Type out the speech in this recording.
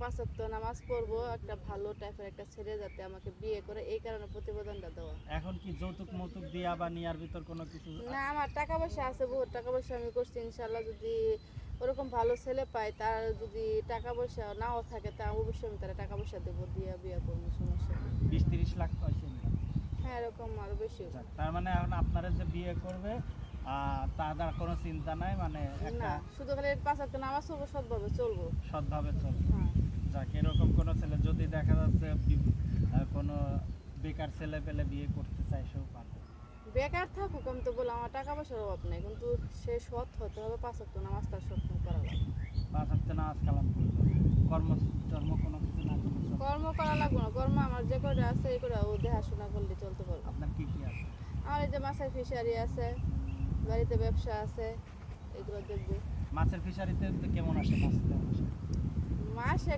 পাঁচ ওয়াক্ত নামাজ পড়বো, একটা ভালো টাইপের একটা ছেলে যাতে আমাকে বিয়ে করে, এই কারণে প্রতিবেদনটা দেওয়া। এখন কি যৌতুক মৌতুক দিয়া বা নেওয়ার ভিতর কোনো কিছু? না, আমার টাকা পয়সা আছে, বহুত টাকা পয়সা আমি করছি। ইনশাল্লাহ যদি ওরকম ভালো ছেলে পাই, তার যদি টাকা পয়সা নাও থাকে, তা অবশ্যই আমি তারা টাকা পয়সা দেবো, দিয়ে বিয়ে করবো, সমস্যা নেই। 20-30 লাখ পয়সা income। হ্যাঁ, এরকম আরো বেশি। যাক, তার মানে এখন আপনারা যে বিয়ে করবে তার কোনো চিন্তা নাই, মানে একটা না, শুধু খালি পাঁচ ওয়াক্ত নামাজ পড়বো, সৎভাবে চলবো। সৎভাবে চলবে। হ্যাঁ। যাক, এরকম কোনো ছেলে যদি দেখা যাচ্ছে কোনো বেকার ছেলে পেলে বিয়ে করতে চায়, সেও পারবে। বেকার থাকুক, আমি তো বললাম আমার টাকা পয়সার অভাব নেই, কিন্তু সে সৎ হতে হবে, পাঁচ ওয়াক্ত নামাজ তার সৎ করা লাগবে। 5 ওয়াক্ত নামাজ কালাম করবে, কর্ম কোনো কিছু না করলে চলবে। কর্ম করা লাগবে না, কর্ম আমার যে করে আছে এই করে ও দেখাশোনা করলে চলতে পারবো। আপনার কি কি আছে? আমার এই যে মাছের ফিশারি আছে, বাড়িতে ব্যবসা আছে, এগুলো দেখবো। মাছের ফিশারিতে কেমন আসে মাছ? মাসে